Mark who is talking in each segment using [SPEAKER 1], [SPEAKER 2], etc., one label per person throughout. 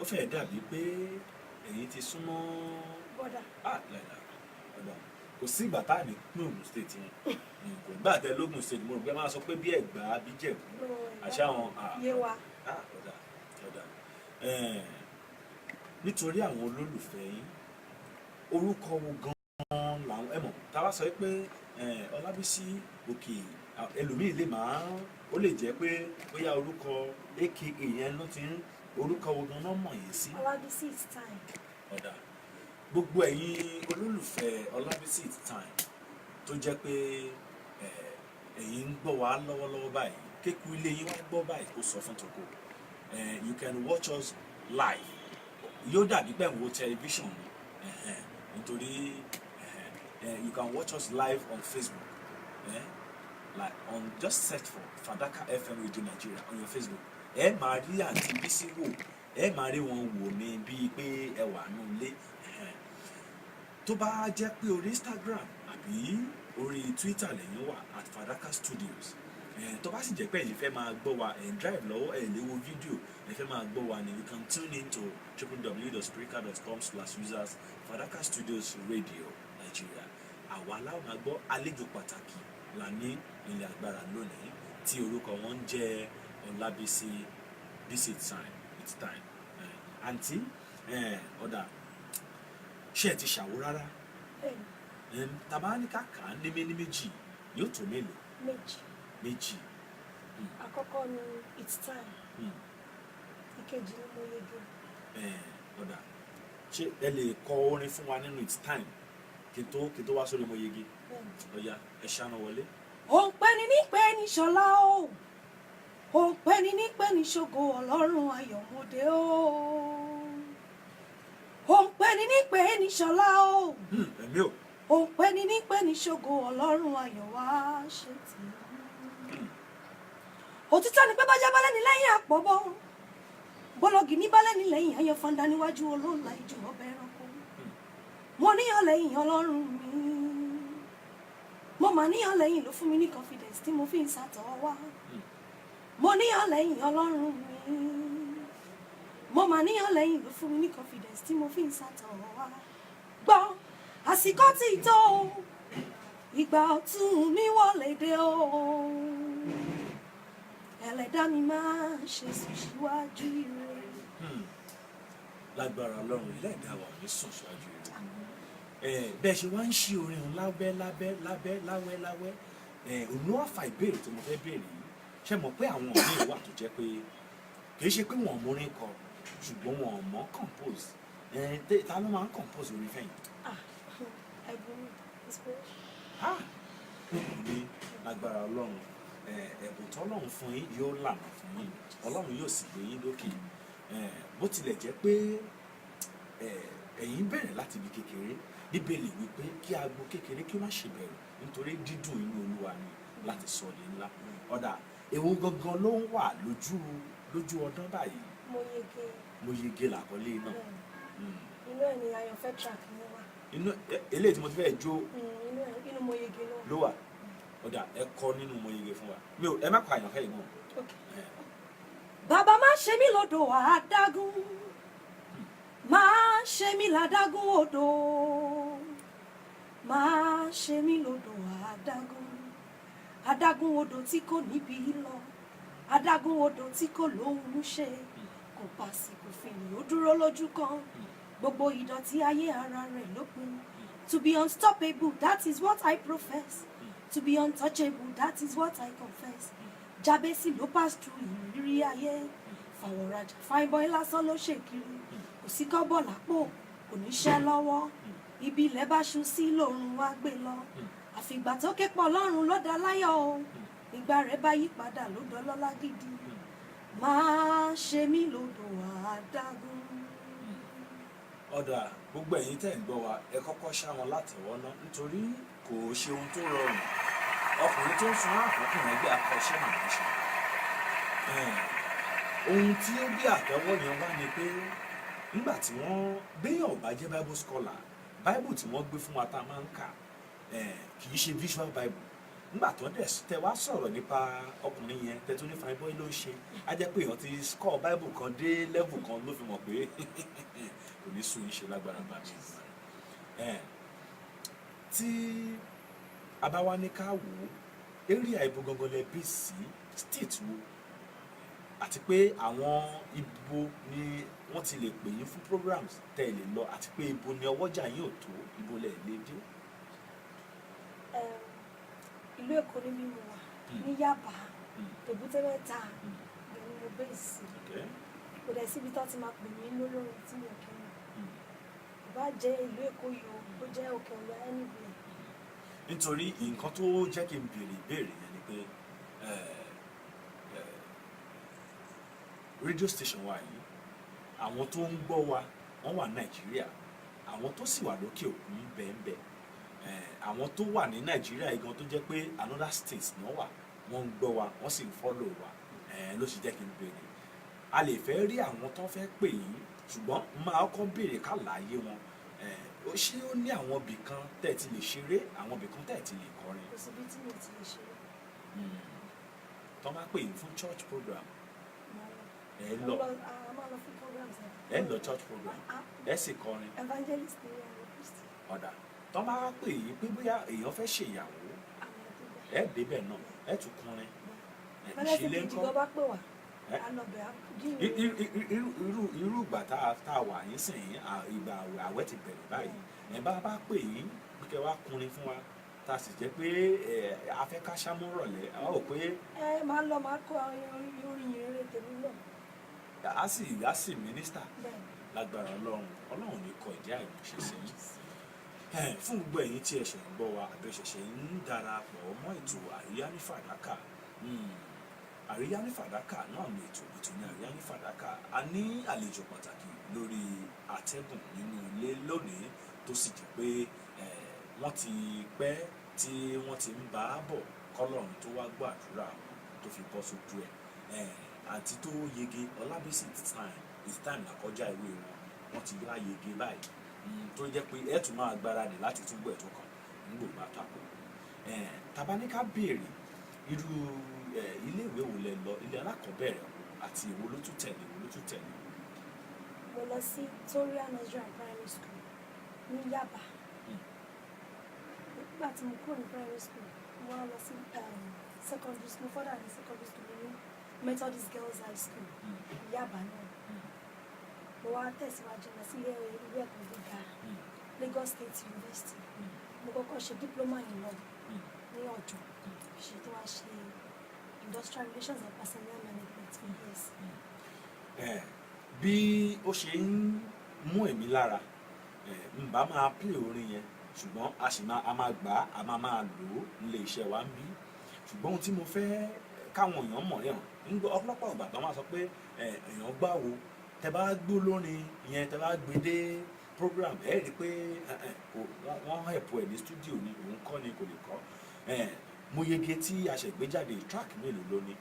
[SPEAKER 1] fẹ́ dàbí pé ẹ̀yin ti súnmọ́
[SPEAKER 2] bọ́dà.
[SPEAKER 1] láìla ọ̀dà kò sí ìgbà tá à ní pín Ògùn state yẹn kò gbà tẹ lógùn state mo rò pé máa sọ pé bí Ẹ̀gbá bí Jẹ̀bú àṣà àwọn
[SPEAKER 2] yé wa.
[SPEAKER 1] ọ̀dà nítorí àwọn olólùfẹ́ yín orúkọ wo gan-an làwọn ẹ̀mọ̀ tá a bá sọ pé Ọlábísí Òkè ẹlòmíì lè máa ó lè jẹ́ pé bóyá orúkọ aka yẹn ló ti ń orúkọ wo gan-an mọ̀ yín sí.
[SPEAKER 2] Ọlábísí it's time.
[SPEAKER 1] ọ̀dà gbogbo ẹ̀yin olólùfẹ́ Ọlábísí it's time tó jẹ́ pé ẹ̀yin ń gbọ́ wá lọ́wọ́lọ́wọ́ báyìí kéku ilé yín wá gbọ́ báyìí kó sọ fún toko you can watch us live yóò dàbí pé ń wo television nítorí you can watch us live on Facebook like on just search for Fadaka FM Radio Nigeria on your Facebook máa rí àǹtí Bísí wò máa rí wọn wò ní bíi pé ẹ wà nù ilé tó bá jẹ́ pé orí Instagram àbí orí Twitter lẹ́yìn wà at Fadaka Studios tó bá sì jẹ́ pé ẹ̀yin fẹ́ máa gbọ́ wa drive lọ́wọ́ lè wo fídíò ẹ fẹ́ máa gbọ́ wa ni you can tune in to www.spreaker.com/users Fadaka Studios Radio Nigeria àwa aláwọ̀ máa gbọ́ àlejò pàtàkì là ní ilé agbára lónìí tí orúkọ wọn ń jẹ́ Ọlábísí it's time àǹtí ọ̀dà ṣé ẹ ti ṣàwó rárá tàbá ní kàkà ní méjì yóò tó mélòó. méjì.
[SPEAKER 2] àkọ́kọ́ ni it's time. ìkejì ni mo yege.
[SPEAKER 1] ọ̀dà ṣé ẹ lè kọ orin fún wa nínú it's time kí n tó wá sórí mo yege. ọ̀ya ẹ ṣáná wọlé.
[SPEAKER 2] òun pẹ́ ni nípẹ́ ní ṣọlá o òun pẹ́ ni nípẹ́ ní ṣògo Ọlọ́run ayọ̀mọdé o òun pẹ́ ni nípẹ́ ní ṣọlá o
[SPEAKER 1] ẹ̀mí o
[SPEAKER 2] òun pẹ́ ni nípẹ́ ní ṣògo Ọlọ́run ayọ̀ wá ṣe tì í. òtítọ́ ni pé bájá balẹ̀ ní lẹ́yìn àpọ̀bọ̀ bọ́lọ́gì ní balẹ̀ ní lẹ́yìn ayọ̀ fanda níwájú olóòlà ìjù ọbẹ̀ ẹranko mo níyàn lẹ́yìn Ọlọ́run mi mo mà níyàn lẹ́yìn ló fún mi ní confidence tí mo fi ń sàtọ̀ wá mo níyàn lẹ́yìn Ọlọ́run mi mo mà níyàn lẹ́yìn ló fún mi ní confidence tí mo fi ń sàtọ̀ wá gbọ́ àsìkò tí tó ìgbà ọ̀tun mi wọlé dé o ẹlẹ́dàá mi máa ṣe sùn síwájú ire.
[SPEAKER 1] lágbára Ọlọ́run ẹlẹ́dàá wa ní sùn síwájú ire bẹ́ẹ̀ ṣe wá ń ṣe orin láwẹ́ òun ló wá fa ìbéèrè tí mo fẹ́ béèrè yìí ṣe mọ̀ pé àwọn míì wà tó jẹ́ pé kì í ṣe pé wọ́n mórin kọ ṣùgbọ́n wọ́n mọ̀ compose ta ló máa ń compose orin fẹ́yìn.
[SPEAKER 2] ẹ̀bùn inspiration.
[SPEAKER 1] ní lágbára Ọlọ́run ẹ̀bùn tọ́lọ́run fún yín yóò lànà fún yín Ọlọ́run yóò sì gbé yín lókè bó tilẹ̀ jẹ́ pé ẹ̀yin bẹ̀rẹ̀ láti ibi kékeré Bíbélì wípé kí agbo kékeré kí ó má ṣe bẹ̀rù nítorí dídùn inú Olúwa ni láti sọ ní ńlá. ọ̀dà èwo gangan ló ń wà lójú ọdún báyìí. mo yege làkọlé náà.
[SPEAKER 2] inú ẹ̀ ni àyànfẹ́ track ni wà.
[SPEAKER 1] inú eléyìí tí mo ti fẹ́ jó.
[SPEAKER 2] inú mo yege náà.
[SPEAKER 1] ló wà ọ̀dà ẹ kọ nínú mo yege fún wa ẹ má kọ àyànfẹ́ yìí mọ́.
[SPEAKER 2] bàbá má ṣe mí lódò àdágún má ṣe mí ládágún odò má ṣe mí lódò adágún odò tí kò níbi lọ adágún odò tí kò lóhun ṣe kò pàṣípò fìlì ó dúró lójú kan gbogbo ìdọ̀tí ayé ara rẹ̀ lópin. To be unstoppable, that is what I profess. To be untouchable, that is what I confess. Jabesi ló pass through ìrírí ayé fàwọ̀rajà fáìbọ̀ lásán ló ṣèkiri kò sí kọ́bọ̀ lápò kò níṣẹ́ lọ́wọ́ ibi ilẹ̀ bá ṣú sí lòrùn wá gbé lọ àfìgbà tó ké pọ̀ lọ́rùn ló dá láyọ̀ o ìgbà rẹ̀ bá yí padà ló dọ́lọ́lá gidi máa ṣe mí lódò àdágún.
[SPEAKER 1] ọ̀dà gbogbo ẹ̀yin tẹ̀ ń gbọ́ wa ẹ kọ́kọ́ ṣá wọn látẹ̀wọ́ ná nítorí kò ṣe ohun tó rọrùn ọkùnrin tó ń sun àkọkùnrin ẹgbẹ́ akọ́ṣẹ́ màá ṣe ohun tí ó bí àtẹ́wọ́ yẹn wá ni pé nígbà tí wọ́n gbéyàn bá jẹ́ bible scholar bible tí wọ́n gbé fún wa tá a máa ń kà kì í ṣe visual bible nígbà tó dẹ̀ tẹ wá sọ̀rọ̀ nípa ọkùnrin yẹn tẹ tún ní fine boy ló ń ṣe á jẹ́ pé èèyàn ti score bible kan dé level kan ló fi mọ̀ pé kò ní sùn yín ṣe lágbára bá mi. Tí a bá wá ní ká wò ó area ibo gangan lẹ bí sí state wo àti pé àwọn ibo ni wọ́n ti lè pè yín fún programs tẹ́ ẹ lè lọ àti pé ibo ni ọwọ́jà yín ò tó ibo lẹ lè dé.
[SPEAKER 2] Ìlú Èkó ní mímu wa ní Yaba Èbúté Mẹ́ta ìlú mo bẹ́ẹ̀ sí kò dẹ̀ síbi tó ti máa pè mí lólórin tí mi ò kí mọ̀ ìbá jẹ́ ìlú Èkó yìí ó jẹ́ Òkè Ọ̀yọ́ anywhere.
[SPEAKER 1] Nítorí nǹkan tó jẹ́ kí n béèrè ìbéèrè yẹn ni pé radio station wa yìí àwọn tó ń gbọ́ wa wọ́n wà Nàìjíríà àwọn tó sì wà lókè òkun bẹ́ẹ̀ àwọn tó wà ní Nàìjíríà igan tó jẹ́ pé another state náà wà wọ́n ń gbọ́ wa wọ́n sì ń follow wa ló sì jẹ́ kí n béèrè a lè fẹ́ rí àwọn tó fẹ́ pè yín ṣùgbọ́n máa kọ́ béèrè ká láàyè wọn ṣé ó ní àwọn ibì kan tẹ́ ẹ ti lè ṣeré àwọn ibì kan tẹ́ ẹ ti lè kọrin.
[SPEAKER 2] Kò síbi tí mo ti lè ṣeré.
[SPEAKER 1] Tó máa pè yín fún church program ẹ
[SPEAKER 2] a
[SPEAKER 1] lọ
[SPEAKER 2] máa lọ fún programs
[SPEAKER 1] ẹ lọ church program ẹ sì kọrin
[SPEAKER 2] evangelist ni àwọn Kristi.
[SPEAKER 1] ọ̀dà tó máa pè yín pé bóyá èèyàn fẹ́ ṣèyàwó ẹ débẹ̀ náà ẹ tún kọrin
[SPEAKER 2] ìṣẹ̀lẹ̀ ńkọ́ ìjọba pè wá alọbẹ
[SPEAKER 1] irú ìgbà tá a wà yín sìn yín ìgbà àwẹ̀ ti bẹ̀rẹ̀ báyìí ẹ bá pè yín kẹ́ wá kọrin fún wa tá a sì jẹ́ pé afẹ́ ká ṣámú rọ̀lẹ́ a ó pé.
[SPEAKER 2] ẹ máa lọ máa kọ orin ìrere tèmi náà.
[SPEAKER 1] a sì mínísítà lágbára Ọlọ́run ní kọ ìdí àìmọ̀ṣe sí yín. Fún gbogbo ẹ̀yin tí ẹ̀ṣẹ̀ ń gbọ́ wa àbí ṣẹ̀ṣẹ̀ ń darapọ̀ mọ́ ètò Àríyá ní Fàdákà Àríyá ní Fàdákà náà ní ètò ní Àríyá ní Fàdákà a ní àlejò pàtàkì lórí àtẹ́gùn nínú ilé lónìí tó sì jẹ́ pé wọ́n ti pẹ́ tí wọ́n ti ń bá a bọ̀ kọ́lọ́run tó wá gbàdúrà tó fi bọ́ sójú ẹ̀ àti tó yege Ọlábísí it's time àkọjá ìwé wọn ti gbá yege báyìí tó jẹ́ pé ẹ̀ tún máa gbáradì láti túbọ̀ ẹ̀ tó kàn nígbò bá tako tabaníká béèrè irú iléèwé wo lẹ lọ ilé alákọ̀ọ́bẹ̀rẹ̀ àti èwo ló tún tẹ̀lé.
[SPEAKER 2] Mo lọ sí Toria Nigerian Primary School ní Yaba nígbà tí mo kúrò ní primary school mo wá lọ sí secondary school further ní secondary school ní Methodist Girls High School Yaba náà mo wá tẹ̀síwájú lọ sí ilé ẹ̀kọ́ gíga Lagos State University mo kọ́kọ́ ṣe diploma in law ní Ọ̀jọ́ ṣe tó wá ṣe industrial relations and personnel management for years.
[SPEAKER 1] Bí ó ṣe ń mú èmi lára n bá máa play orin yẹn ṣùgbọ́n a máa gbà á máa lò ó nílé iṣẹ́ wa ń bí ṣùgbọ́n ohun tí mo fẹ́ káwọn èèyàn mọ̀ yẹn ń gbọ́ ọ̀pọ̀lọpọ̀ ìgbà tó máa sọ pé èèyàn gbà wo tẹ bá gbó lórin yẹn tẹ bá gbé dé program ẹ rí i pé wọ́n hẹ̀pọ̀ ẹ̀ ní studio ni òun kọ́ ni kò lè kọ́ mo yege tí a ṣe gbé jáde track mélòó ló ní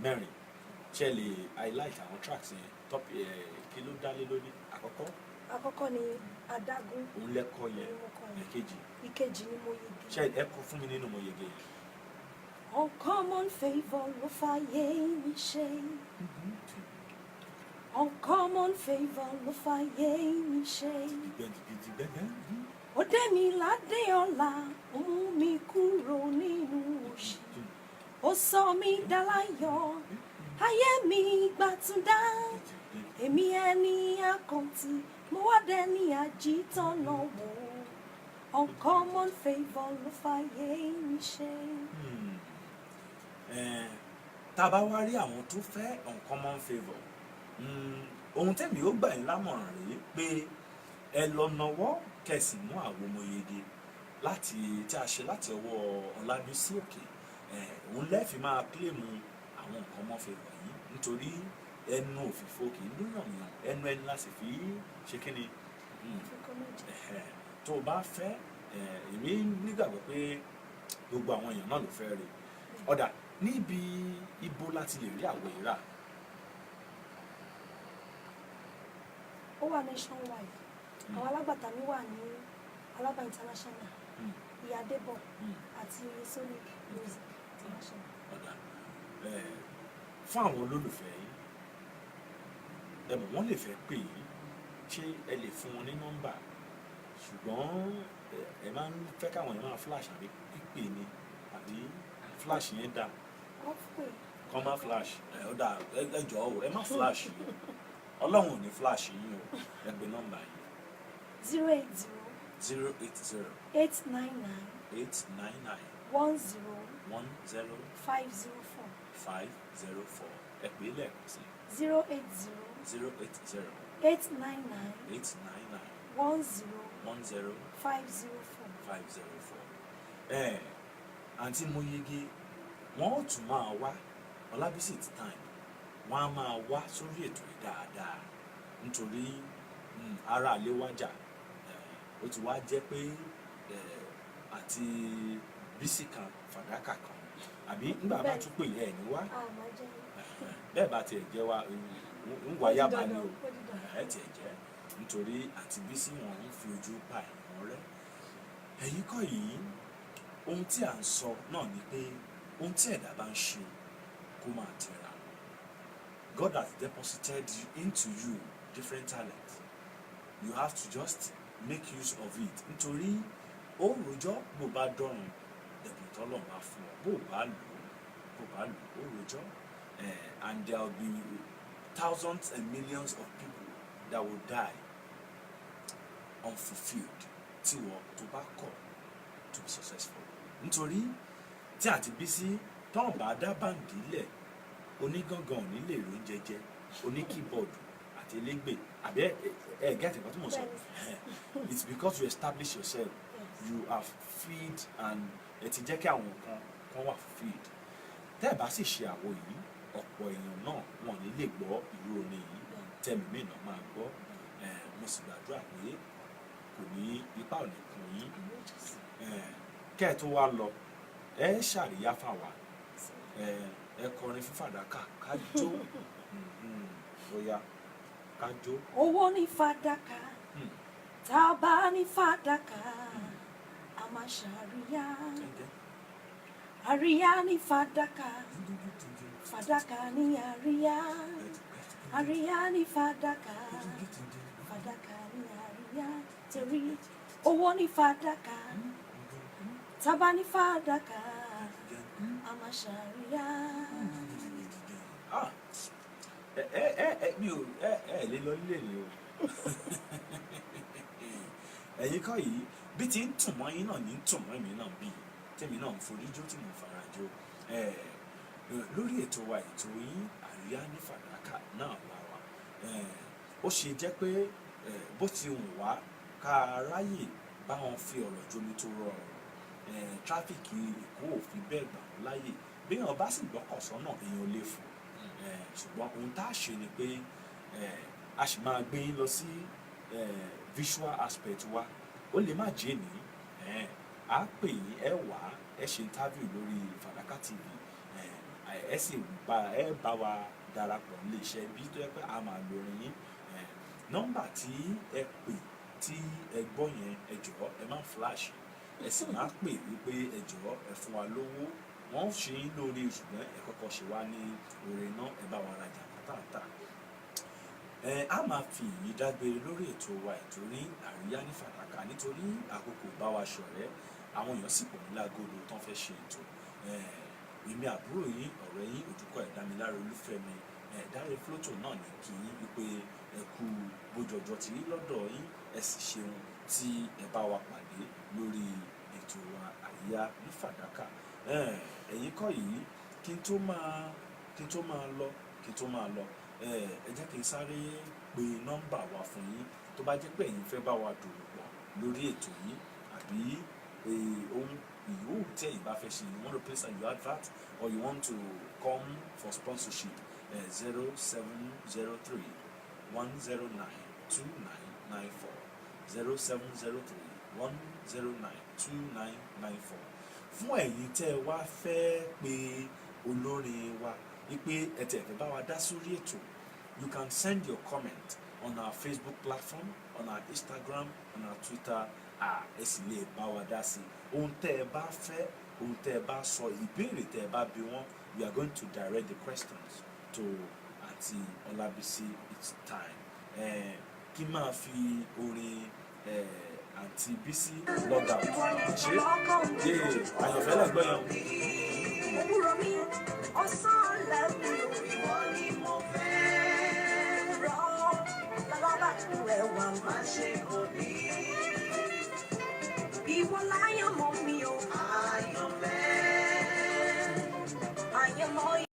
[SPEAKER 1] mẹ́rin ṣe lè highlight àwọn tracks yẹn top kí ló dálé lórí àkọ́kọ́
[SPEAKER 2] ni adágún
[SPEAKER 1] òun lẹ́kọ̀ọ́ yẹn
[SPEAKER 2] ìkejì ni mo yege
[SPEAKER 1] ṣe ẹ kọ fún mi nínú mo yege yẹn.
[SPEAKER 2] Uncommon favour ló fàyè mi ṣe uncommon favour ló fàyè mi ṣe ó dé mi ládé ọlá ó mú mi kúrò nínú òṣì ó sọ mi dáláyọ̀ ayé mi gbàtúndá èmi ẹni àkàntì mo wá dẹni àjítọ́nà wò uncommon favour ló fàyè mi ṣe.
[SPEAKER 1] Tá a bá wá rí àwọn tó fẹ́ uncommon favour ohun tẹ́mi ó gbà yín lámọ̀ràn rèé pé ẹ lọ nawọ́ kẹsì mú àwọn ọmọ yege láti tí a ṣe láti ọwọ́ Ọlábísí Òkè òun lẹ́ẹ̀fì máa kílèmù àwọn uncommon favour yìí nítorí ẹnu òfìfo kì í lóyàn yàn ẹnu ẹni láti fi ṣe kí ni tó o bá fẹ́ èmi nígbàgbọ́ pé gbogbo àwọn èèyàn náà ló fẹ́ rí ọ̀dà níbi ibo láti lè rí àwọ̀ ìrà.
[SPEAKER 2] Ó wà nationwide àwọn alágbàtà mi wà ní Alaba International ìyá Débọ̀
[SPEAKER 1] Mm.
[SPEAKER 2] àti Sonic Music International.
[SPEAKER 1] ọ̀dà fún àwọn olólùfẹ́ yìí wọ́n lè fẹ́ pè yín ṣé ẹ lè fún wọn ní nọ́mbà ṣùgbọ́n ẹ máa ń fẹ́ káwọn èèyàn máa flash àbí pípè ni àbí flash yẹn dà
[SPEAKER 2] wọ́n pè
[SPEAKER 1] kọ́ má flash ó dà ẹ jọ̀ọ́ o ẹ má flash yìí ọlọ́run ò ní flash yín o ẹ pè nọ́mbà yìí
[SPEAKER 2] 080
[SPEAKER 1] 080
[SPEAKER 2] 899
[SPEAKER 1] 899
[SPEAKER 2] 10
[SPEAKER 1] 10
[SPEAKER 2] 504
[SPEAKER 1] 504 ẹ pè é lẹ́ẹ̀kan sí
[SPEAKER 2] 080
[SPEAKER 1] 080
[SPEAKER 2] 899
[SPEAKER 1] 899
[SPEAKER 2] 10
[SPEAKER 1] 10
[SPEAKER 2] 504.
[SPEAKER 1] 504 àǹtí Mọ́yégé wọ́n ó tún máa wá Ọlábísí Time wọ́n á máa wá sórí ètò yìí dáadáa nítorí ara àlè wájà ó ti wá jẹ́ pé àti Bísí kan Fàdákà kan àbí nígbà bá tún pè ẹ̀ ní wá bẹ́ẹ̀ bá tiẹ̀ jẹ́ wá ń wá yábà ni o ẹ̀ tiẹ̀ jẹ́ nítorí àti Bísí wọn ń fi ojú pa ẹ̀wọ̀n rẹ̀ ẹ̀yìn kọ́ yìí ohun tí à ń sọ náà ni pé ohun tí ẹ̀dá bá ń ṣe kó máa tẹ̀ra God has deposited into you different talents you have to just make use of it nítorí ó rojọ́ bó bá dọ̀rùn ẹ̀bùn tọ́lọ̀ máa fún ọ bó bá lò ó rojọ́ and there will be thousands and millions of people that will die unfulfilled tí wọ́n tó bá kọ̀ to be successful nítorí tí àti Bísí tọ́n bá dá báǹdì lẹ̀ onígangan ò ní lè rí oúnjẹ jẹ oníkíbọ̀dù àti elégbè àbí ẹ gẹ́tì kan tí mo sọ it's because you establish yourself you are feed and ẹ ti jẹ́ kí àwọn kan wà feed tẹ́ ẹ bá sì ṣe àwo yìí ọ̀pọ̀ èèyàn náà wọn ní lè gbọ́ ìlú orin yìí tẹ́lùmí náà máa gbọ́ mo sì gbàdúrà pé kò ní ipa ò ní kún yín kẹ́ ẹ tó wá lọ ẹ ṣàríyá fáwa ẹ kọrin fún Fàdákà ká jó bóyá ká jó.
[SPEAKER 2] owó ní Fàdákà tá a bá ní Fàdákà a máa ṣàríyá àríyá ní Fàdákà Fàdákà ní àríyá àríyá ní Fàdákà Fàdákà ní àríyá torí owó ní Fàdákà tá a bá ní Fàdákà a máa ṣàríyá.
[SPEAKER 1] mi ò lè lọ nílé ni o ẹ̀yin kọ́ yìí bí ti ń tùn mọ́ yín náà ní ń tùn mọ́ èmi náà bí tèmi náà ń forí jó tí mo fara jó lórí ètò wa ètò yín àríyá ní Fàdákà náà la wà ó ṣe jẹ́ pé bó ti wù wá ká ráyè bá wọn fi ọ̀rọ̀ jomi tó rọrùn tráfíkì Èkó ò fi bẹ́ẹ̀ gbà wọ́n láyè bí èèyàn bá sì gbọ́kàn sọ́nà èèyàn lè fò ṣùgbọ́n ohun tá a ṣe ni pé a sì máa gbé yín lọ sí visual aspect wa ó lè má jẹ́ ní a pè yín ẹ wá ẹ ṣe interview lórí Fàdákà TV ẹ sì bá wa darapọ̀ nílé iṣẹ́ bí tó yẹ pé a máa lo orin yín nọ́mbà tí ẹ pè tí ẹ gbọ́ yẹn ẹ jọ̀ọ́ ẹ má flash ẹ sì máa pè wípé ẹ jọ̀ọ́ ẹ fún wa lówó wọ́n ṣe yín lórí ṣùgbọ́n ẹ kọ́kọ́ ṣe wá ní oore náà ẹ bá wa rajà tààtà a máa fi èyí dágbére lórí ètò wa ètò ní àríyá ní Fàdákà nítorí àkókò bá wa ṣọ̀rẹ́ àwọn èèyàn sì pọ̀ ní lágodo tán fẹ́ ṣe ètò èmi àbúrò yín ọ̀rẹ́ yín Òdúkọ̀ Ẹ̀dámiláre Olúfẹ́mi Dáre Flótò náà ní kí yín wípé ẹ kú bójọjọ tí lọ́dọ̀ yín ẹ sì ṣeun tí ẹ bá wa pàdé lórí ètò wa àríyá ní Fàdákà ẹ̀yin kọ́ yìí kí n tó máa lọ ẹ jẹ́ kí n sáré pe nọ́mbà wa fún yín tó bá jẹ́ pé ẹ̀yin fẹ́ bá wa dòwò pọ̀ lórí ètò yìí àbí ohun ìyóò tí ẹ̀yin bá fẹ́ ṣe you want to place your advert or you want to come for sponsorship 0703 109 2994 0703 109 2994 fún ẹ̀yin tẹ́ ẹ wá fẹ́ pe olórin wa wípé ẹ tẹ̀ fẹ́ bá wa dá sórí ètò you can send your comment on our Facebook platform on our Instagram on our Twitter ẹ sì lè bá wa dá sí ohun tẹ́ ẹ bá fẹ́, ohun tẹ́ ẹ bá sọ, ìbéèrè tẹ́ ẹ bá bi wọ́n. We are going to direct the questions to Aunty Olabisi. It's time. Kí máa fi orin Aunty Bisi log out. Ṣé àyànfẹ́ lẹ́gbẹ́ yẹn o.